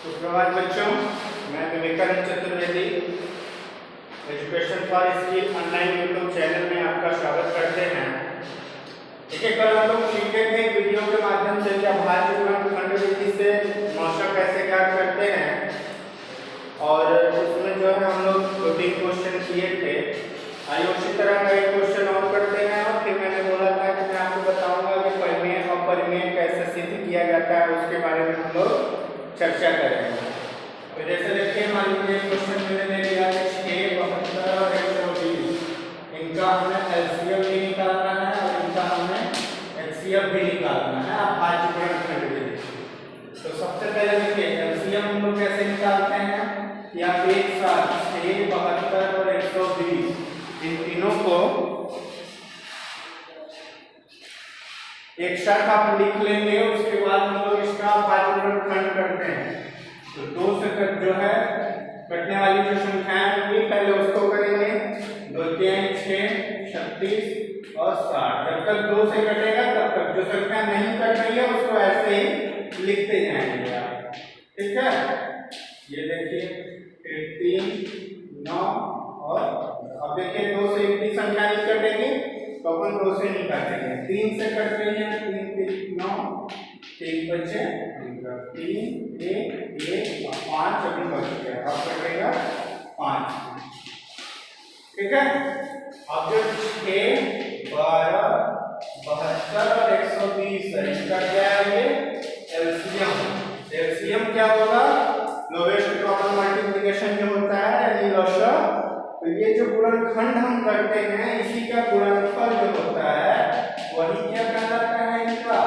सुप्रभात बच्चों, मैं Vivekanand Chaturvedi education for skill online YouTube channel में आपका स्वागत करते हैं। देखिए, कल हम लोग सीखे थे वीडियो के माध्यम से कि अभाज्य गुणन खंड विधि से मौसम कैसे ज्ञात करते हैं और उसमें जो है हम लोग 2-3 क्वेश्चन किए थे। आइए उसी तरह का एक क्वेश्चन और करते हैं और फिर मैंने बोला था कि मैं आपको बताऊंगा कि परिमेय और अपरिमेय कैसे सिद्ध किया जाता है, उसके बारे में हम लोग चर्चा करेंगे। तो जैसे देखिए, मान लीजिए क्वेश्चन मैंने दे दिया है 6, 72 और 120। इनका हमें एलसीएम भी निकालना है और इनका हमें एचसीएफ भी निकालना है अभाज्य गुणन खंड विधि। तो सबसे पहले देखिए एलसीएम हम लोग कैसे निकालते हैं कि आप एक साथ 6, 72 और 120 इन तीनों को एक साथ आप लिख लेंगे। उसके बाद हम लोग इसका अभाज्य गुणनखंड करते हैं। तो 2 से जो है कटने वाली जो संख्याएं होंगी पहले उसको करेंगे। 2 3 6 36 और 60। जब तक 2 से कटेगा तब तक जो संख्या नहीं कट रही है उसको ऐसे ही लिखते जाएंगे आप, ठीक है। ये देखिए 3 9 और अब देखिए 2 से इतनी संख्या नहीं कटेगी तो अपन 2 से नहीं काटेंगे। 3 से कट रही है, 3 3 9 3 बचे 3 1 और 5 अभी बच गया। अब कटेगा 5, ठीक है। अब जो 6 12 72 और 120 है, इसका क्या है ये एलसीएम। एलसीएम क्या होगा? लोवेस्ट कॉमन मल्टीप्लिकेशन जो होता है यानी लॉसर। तो ये जो गुणनखंड हम करते हैं इसी का गुणनफल जो होता है वही क्या कहलाता है इनका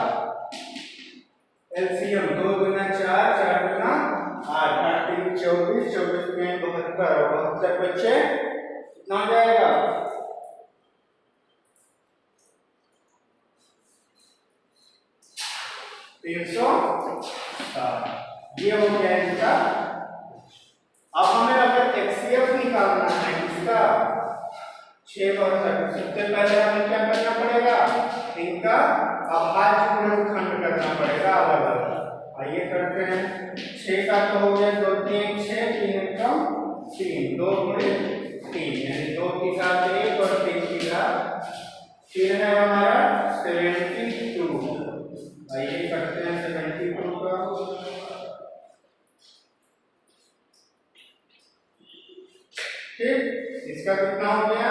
एलसीएम। 2 गुना 4, 4 गुना 8, 8 3 24, 24 में 72 और 72 बच्चे कितना हो जाएगा? 360। ये हो गया इनका। अब हमें अगर एचसीएफ निकालना है इसका 6 72, सबसे पहले हमें क्या करना पड़ेगा? इनका अभाज्य गुणनखंड करना पड़ेगा अलग अलग। आइए करते हैं। 6 का तो हो गया 2 3 6, 3 कम 3, 2 गुणे 3 यानी 2 की घात 1 और 3 की घात 3 है हमारा 72। आइए करते हैं 72 का। ठीक, इसका कितना हो गया?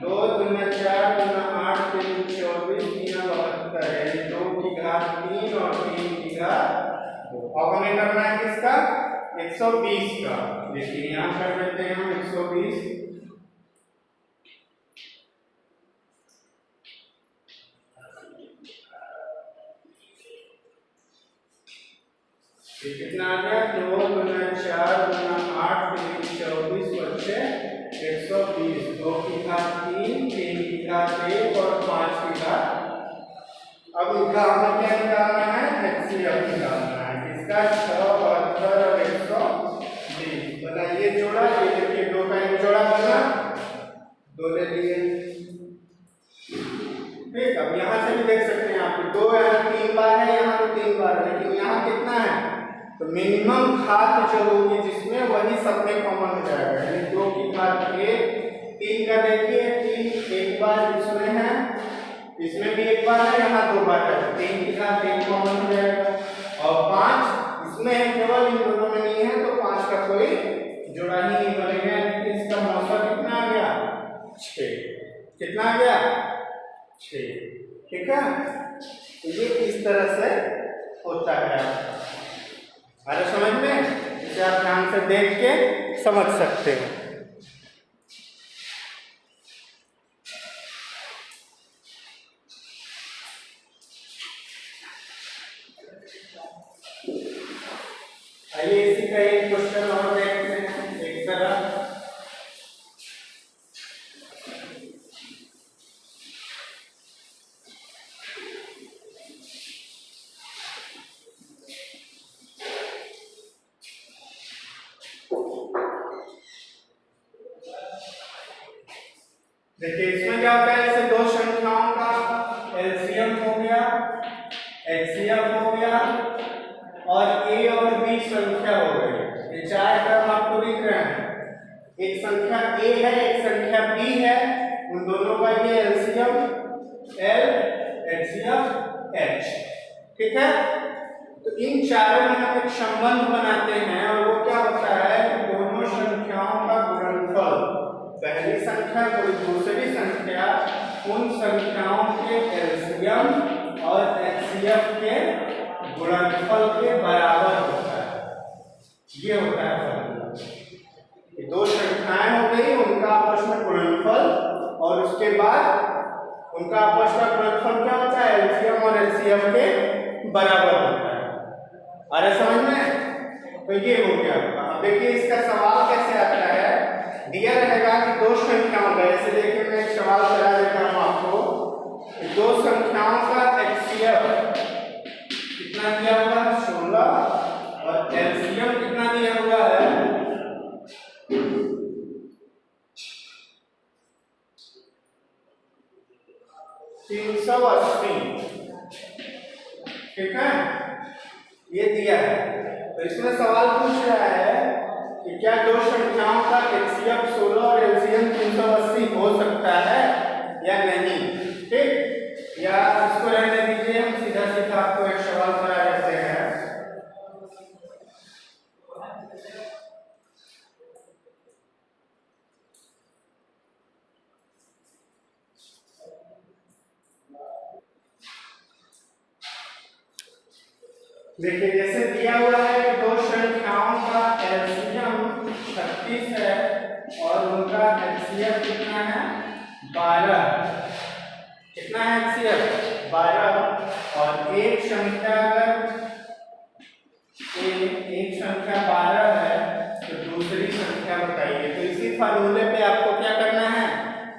2 गुना 4 गुना 8 3 24 3 72 यानी 2 की घात 3 और 3 की घात 2। अब हमें करना है किसका? 120 का। देखिए यहाँ कर देते हैं हम 120। कितना आ गया? 2 गुना 4 गुना 8 3 24 बच्चे 120। 2 की घात 3, 3 की घात 1 और 5 की घात। अब इनका हमें क्या निकालना है? एचसीएफ निकालना है। किसका? 6 72 और 120। बनाइए जोड़ा। ये देखिए 2 का एक जोड़ा बना, 2 ले लिए। ठीक, अब यहाँ से भी देख सकते हैं आप 2 यहाँ 3 बार है, यहाँ 3 बार है, लेकिन यहाँ कितना है? तो मिनिमम घात जो होगी जिसमें वही सब में कॉमन हो जाएगा। यानी 2 की घात 1, 3 का देखिए 3 एक बार इसमें है, इसमें भी एक बार है, यहाँ 2 बार है, 3 की घात 1 कॉमन हो जाएगा। और 5 इसमें है, केवल इन दोनों में नहीं है तो 5 का कोई जोड़ा ही नहीं बनेगा। यानी इसका मौसा कितना आ गया? 6। कितना आ गया? 6, ठीक है। तो ये इस तरह से होता है। अरे समझ में, इसे आप ध्यान से देख के समझ सकते हैं। आइए इसी का एक क्वेश्चन और देखते हैं एक तरह। देखिए इसमें क्या होता है? जैसे 2 संख्याओं का एलसीएम हो गया, एचसीएफ हो गया और ए और बी संख्या हो है, एक संख्या b है, उन दोनों का ये एलसीएम l HCF h, ठीक है। तो इन चारों में हम एक संबंध बनाते हैं और वो क्या होता है कि दोनों संख्याओं का गुणनफल, पहली संख्या और दूसरी संख्या, उन संख्याओं के एलसीएम और एचसीएफ के गुणनफल के बराबर होता है। ये होता है फॉर्मूला। ये दो संख्याएं हो गई, उनका आपस में गुणनफल, और उसके बाद उनका आपस का गुणनफल क्या होता है, एलसीएम और एचसीएफ के बराबर होता है। अरे समझ में? तो ये हो गया। अब देखिए इसका सवाल कैसे आता है, दिया रहेगा कि दो संख्याओं का, जैसे देखिए मैं एक सवाल करा देता हूं आपको, दो संख्याओं का एचसीएफ कितना दिया हुआ है 16 और एलसीएम कितना दिया हुआ है 380, ठीक है, ये दिया है। तो इसमें सवाल पूछ रहा है कि क्या दो संख्याओं का एचसीएफ 16 और एलसीएम 380 हो सकता है या नहीं, ठीक। या इसको रहने दीजिए, हम सीधा सीधा आपको एक सवाल करा देते हैं। देखिए जैसे दिया हुआ है कि दो संख्याओं का एलसीएम 36 है और उनका एचसीएफ कितना है 12, कितना है एचसीएफ 12, और एक संख्या अगर एक संख्या 12 है तो दूसरी संख्या बताइए। तो इसी फार्मूले पे आपको क्या करना है,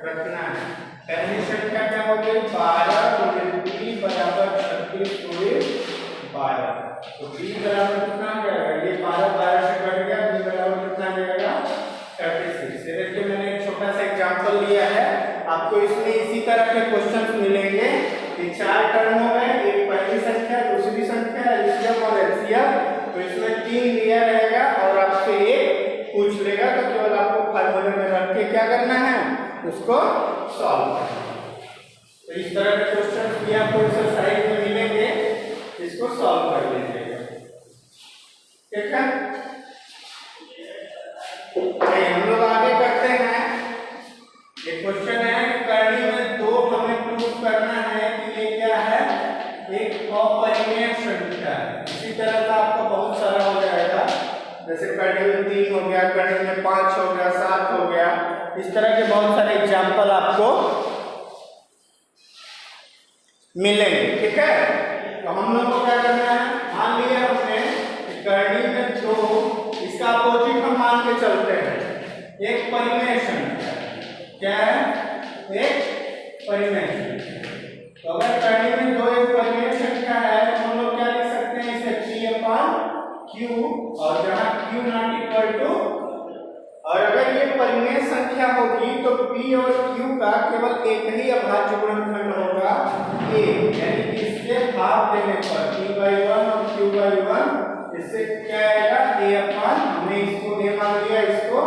रखना है। पहली संख्या क्या हो गई 12 × b बराबर 36 × 12, तो b बराबर कितना आ जाएगा, ये 12 से कट गया, b बराबर कितना आ जाएगा 36। ये देखिए मैंने एक छोटा सा एग्जांपल लिया है, आपको इसमें इसी तरह के क्वेश्चंस मिलेंगे कि चार टर्म हो गए, एक पहली संख्या, दूसरी संख्या, एलसीएम और एचसीएफ, तो इसमें 3 दिया रहेगा और आपसे एक पूछ लेगा, तो केवल आपको फार्मूले में रख के क्या करना है, उसको सॉल्व करना है। तो इस तरह के क्वेश्चंस भी आपको एक्सरसाइज में मिलेंगे, इसको सॉल्व कर लीजिएगा, ठीक है। हम लोग आगे करते हैं। एक क्वेश्चन है कि करनी में 2 हमें प्रूव करना है कि ये क्या है, एक अपरिमेय संख्या है। इसी तरह का आपको बहुत सारा हो जाएगा, जैसे करनी में 3 हो गया, करनी में 5 हो गया, 7 हो गया, इस तरह के बहुत सारे एग्जाम्पल आपको मिलेंगे, ठीक है। तो हम लोग को क्या करना है, मान लिया हमने करनी में 2, इसका अपोजिट हम मान के चलते हैं, एक परिमेय संख्या, क्या है, एक परिमेय संख्या। तो अगर करनी में 2 एक परिमेय संख्या है तो हम लोग क्या लिख सकते हैं, इसे P/Q, और जहां Q नॉट इक्वल टू, और अगर ये परिमेय संख्या होगी तो P और Q का केवल एक ही अभाज्य गुणनखंड होगा a, यानी कि इसके भाग देने पर P/1 और Q/1, इससे क्या आएगा a/, हमने इसको a मान लिया, इसको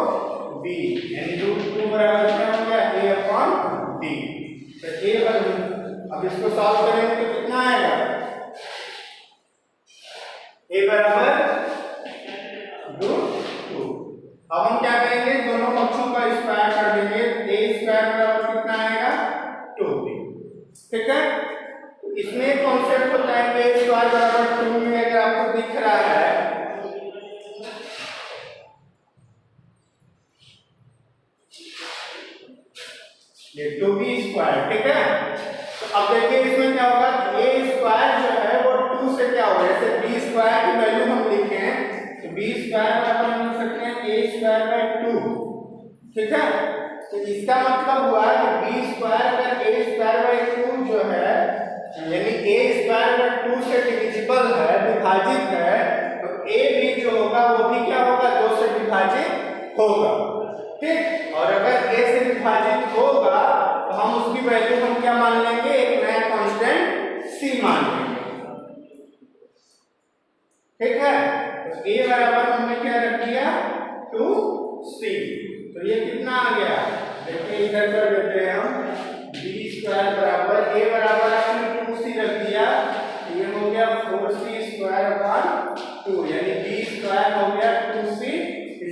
b, यानी √2 बराबर क्या हो गया a/b। तो a, अब इसको सॉल्व करेंगे तो कितना आएगा, a बराबर √2। अब हम क्या करेंगे, दोनों पक्षों का स्क्वायर कर देंगे, a² बराबर कितना आएगा 2b, ठीक है। इसमें एक कॉन्सेप्ट होता है कि a² बराबर 2 में अगर आपको दिख रहा है ये 2b², ठीक है। तो अब देखिए इसमें क्या होगा, a² जो है वो 2 से क्या होगा, जैसे b² की वैल्यू हम लिखे हैं तो b² बराबर हम लिख सकते हैं a²/2, ठीक है। तो इसका मतलब हुआ कि b² अगर a²/2 जो है, यानी a²/2 से डिविजिबल है, विभाजित है, तो a भी जो होगा वो भी क्या होगा, 2 से विभाजित होगा, ठीक। और अगर a से विभाजित होगा तो हम उसकी वैल्यू हम क्या मान लेंगे, एक नया कांस्टेंट c मान लेंगे, ठीक है। तो a बराबर हमने क्या रख दिया 2c। तो तो ये कितना आ गया, देखिए इधर कर देते हैं हम, बी स्क्वायर बराबर ए बराबर आपने 2c रख दिया, ये हो गया 4c स्क्वायर अपॉन 2, यानी बी स्क्वायर हो गया 2c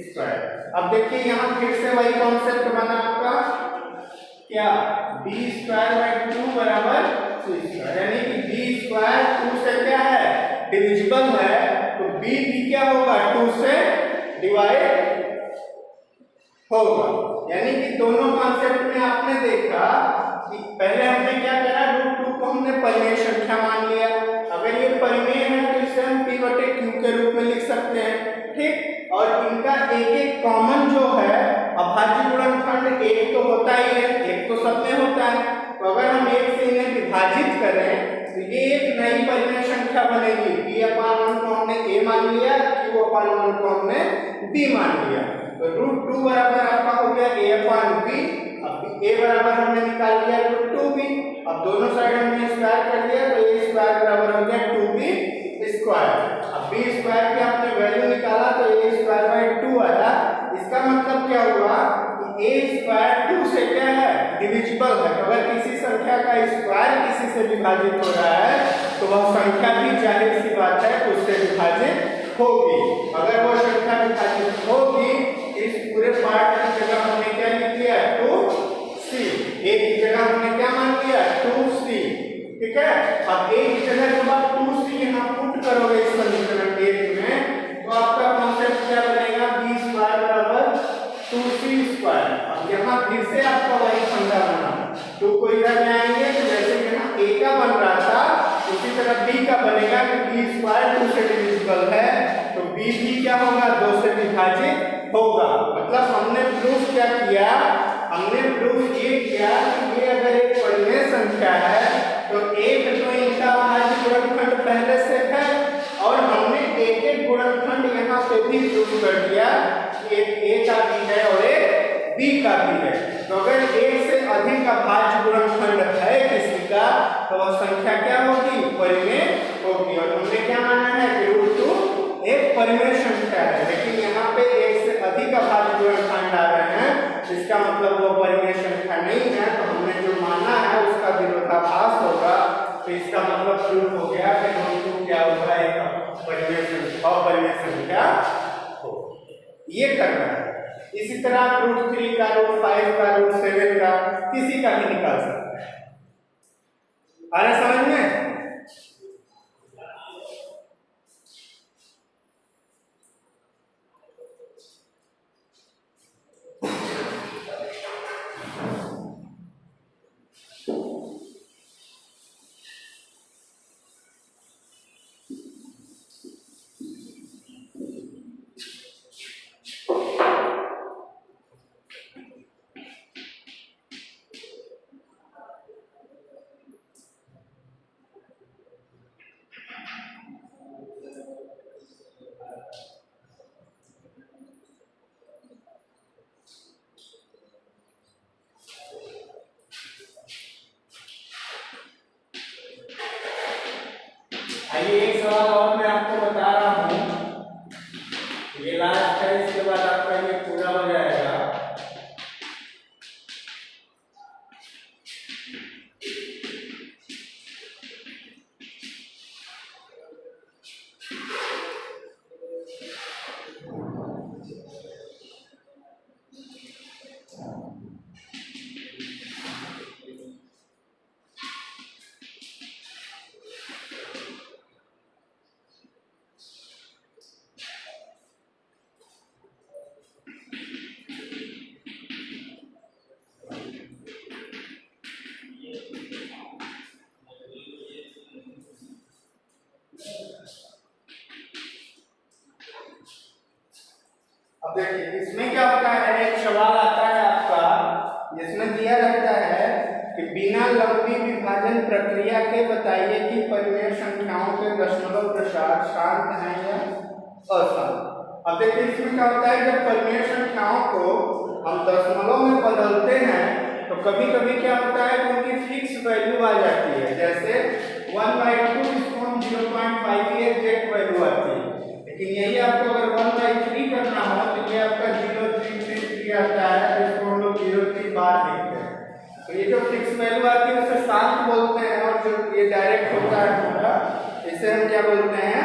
स्क्वायर। अब देखिए यहाँ फिर से वही कॉन्सेप्ट बना आपका क्या, बी स्क्वायर बाई 2 बराबर c स्क्वायर, यानी कि बी स्क्वायर 2 से क्या है, डिविजिबल है, तो बी भी क्या होगा 2 से डिवाइड होगा। यानी कि दोनों कॉन्सेप्ट में आपने देखा कि पहले हमने क्या करा, √2 को हमने परिमेय संख्या मान लिया, अगर ये परिमेय है तो इसे हम p बटे q के रूप में लिख सकते हैं, ठीक। और इनका एक एक कॉमन जो है अभाज्य गुणनखंड एक तो होता ही है, एक तो सब में होता है, तो अगर हम एक से इन्हें विभाजित करें तो ये एक नई परिमेय संख्या बनेगी, p/1 को हमने a मान लिया, q/1 को हमने b मान लिया, तो √2 बराबर आपका हो गया a/b, अब a बराबर हमने निकाल लिया √2b, अब दोनों साइड हमने स्क्वायर कर दिया, तो a स्क्वायर बराबर हो गया 2b स्क्वायर। अब b स्क्वायर की आपने वैल्यू निकाला तो a स्क्वायर बाई 2 आया, इसका मतलब क्या हुआ कि a स्क्वायर 2 से क्या है, डिविजिबल है, तो अगर किसी संख्या का स्क्वायर किसी से विभाजित हो रहा है तो वह संख्या भी जाहिर सी बात है उससे विभाजित होगी, अगर वो संख्या विभाजित होगी इस पूरे पार्ट की जगह हमने क्या लिख दिया 2c, a की जगह हमने क्या मान लिया 2c, ठीक है। अब a की जगह जब आप 2c यहाँ पुट करोगे इस समीकरण 1 में तो आपका कॉन्सेप्ट क्या बनेगा, b स्क्वायर बराबर 2c स्क्वायर। अब यहाँ फिर से आपका वही फंडा बना, 2 को इधर ले आएंगे तो जैसे यहाँ a का बन रहा था उसी तरह b का बनेगा, कि b स्क्वायर 2 से डिविजिबल है तो b भी क्या होगा 2 से विभाजित होगा। मतलब हमने प्रूफ क्या किया, हमने प्रूफ ये किया कि ये अगर एक परिमेय संख्या है तो एक तो इनका अभाज्य गुणनखंड पहले से है, और हमने एक एक गुणनखंड यहाँ पे भी प्रूफ कर दिया, एक a का भी है और एक b का भी है, तो अगर एक से अधिक अभाज्य गुणनखंड है किसी का तो वह संख्या क्या होगी, परिमेय होगी। और हमने क्या माना है कि √2 एक परिमेय संख्या है, लेकिन यहाँ पे एक से अधिक अभाज्य गुणनखंड आ रहे हैं, इसका मतलब वो परिमेय संख्या नहीं है, तो हमने जो माना है उसका विरोधाभास होगा, तो इसका मतलब प्रूफ हो गया कि √2 क्या होगा, एक परिमेय संख्या, अपरिमेय संख्या हो। ये करना है। इसी तरह √3 का, √5 का, √7 का किसी का भी निकाल सकते हैं। आ रहा समझ में? आइए एक सवाल और मैं आपको बता रहा हूँ, ये लास्ट है, इसके बाद आपका ये पूरा हो जाएगा। अब देखिए इसमें क्या होता है, एक सवाल आता है आपका जिसमें दिया रहता है कि बिना लंबी विभाजन प्रक्रिया के बताइए कि परिमेय संख्याओं के दशमलव प्रसार शांत हैं या अशांत। अब देखिए इसमें क्या होता है, जब परिमेय संख्याओं को हम दशमलव में बदलते हैं तो कभी कभी क्या होता है कि उनकी फिक्स वैल्यू आ जाती है, जैसे 1/2 इसको हम 0.5 की एग्जैक्ट वैल्यू आती है, लेकिन यही आपको अगर 1/3 करना हो तो ये आपका 0.333 आता है, रहा है हमारा, इसे हम क्या बोलते हैं,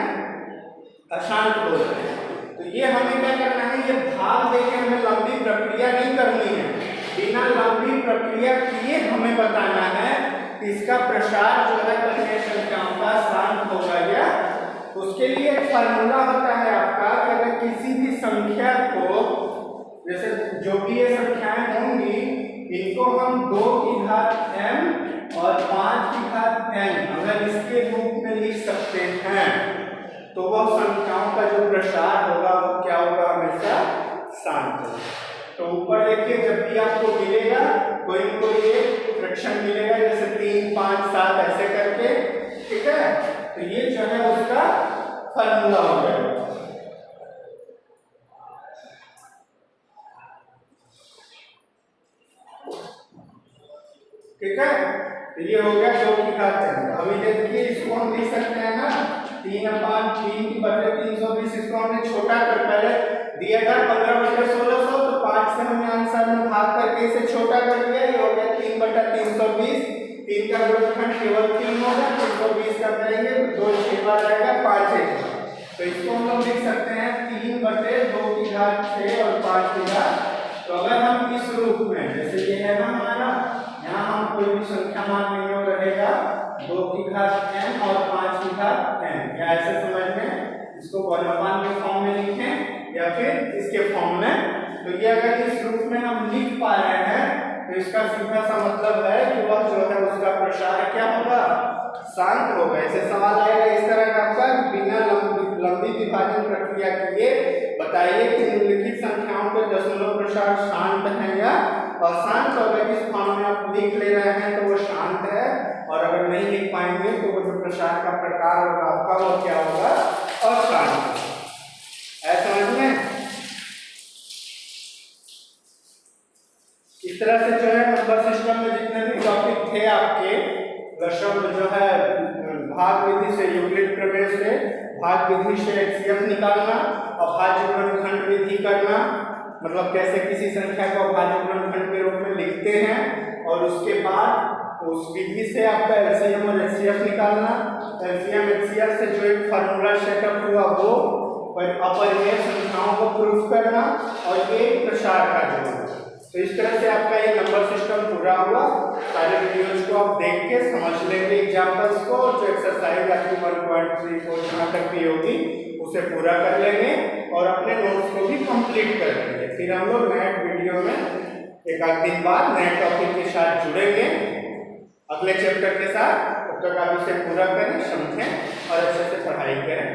अशांत बोलते हैं। तो ये हमें क्या करना है, ये भाग देके हमें लंबी प्रक्रिया नहीं करनी है, बिना लंबी प्रक्रिया किए हमें बताना है कि इसका प्रसार जो है कठिन संख्याओं का शांत होगा या। उसके लिए एक फार्मूला होता है आपका कि अगर किसी भी संख्या को, जैसे जो भी ये संख्याएं होंगी, इनको हम 2 की घात m और 5 की घात n अगर इसके रूप में लिख सकते हैं, तो वह संख्याओं का जो प्रसार होगा वो क्या होगा, हमेशा शांत होगा। तो ऊपर देखिए, जब भी आपको मिलेगा कोई न कोई एक फ्रैक्शन मिलेगा, जैसे 3, 5, 7 ऐसे करके, ठीक है, तो ये जो है उसका फार्मूला हो जाएगा। ठीक है, तो ये हो गया 2 की घात n। अभी देखिए इसको हम लिख सकते हैं ना, 3/3 की बटे 320, इसको हमने छोटा कर, पहले दिया था 15/1600, तो 5 से हमने आंसर में भाग करके इसे छोटा कर दिया, ये हो गया 3/320। 3 का गुणनखंड केवल 3 होगा, 320 का करेंगे तो 2 6 बार आएगा, 5 1। तो इसको हम लोग लिख सकते हैं 3/2 की घात 6 और 5 की घात। तो अगर हम इस रूप में, जैसे ये है ना हमारा, यहाँ हम कोई भी संख्या मान लेंगे, रहेगा 2 की घात n और 5 की घात n, या ऐसे समझ में इसको वर्गमान के फॉर्म में लिखें या फिर इसके फॉर्म में। तो ये अगर इस रूप में हम लिख पा रहे हैं, तो इसका सीधा सा मतलब है कि वह जो है उसका प्रसार क्या होगा, शांत होगा। ऐसे सवाल आएगा इस तरह का आपका, बिना लंबी विभाजन प्रक्रिया किए बताइए कि निम्नलिखित संख्याओं के दशमलव प्रसार शांत है या अशांत। अगर इस फॉर्म में आप लिख ले रहे हैं तो वो शांत है, और अगर नहीं लिख पाएंगे तो वो जो प्रसार का प्रकार होगा आपका वो क्या होगा, अशांत। ऐसा समझ में? इस तरह से जो है नंबर सिस्टम में जितने भी टॉपिक थे आपके, दशम जो है भाग विधि से, यूक्लिड प्रमेय से, भाग विधि से HCF निकालना, अभाज्य गुणनखंड विधि करना, मतलब कैसे किसी संख्या को अभाज्य गुणनखंड के रूप में लिखते हैं, और उसके बाद उस विधि से आपका LCM और HCF निकालना। LCM HCF से जो एक फार्मूला सेटअप हुआ वो अपरिमेय संख्याओं को प्रूफ करना, और ये प्रसार का जोड़। तो इस तरह से आपका ये नंबर सिस्टम पूरा हुआ। सारे वीडियोज को आप देख के समझ लेंगे एग्जाम्पल्स को, जो एक्सरसाइज आपकी 1.3 जहाँ तक भी होगी उसे पूरा कर लेंगे, और अपने नोट्स को भी कंप्लीट कर लेंगे। फिर हम लोग नए वीडियो में एक आध दिन बाद नए टॉपिक के साथ जुड़ेंगे अगले चैप्टर के साथ। तब तक आप इसे पूरा करें, समझें और अच्छे से पढ़ाई करें।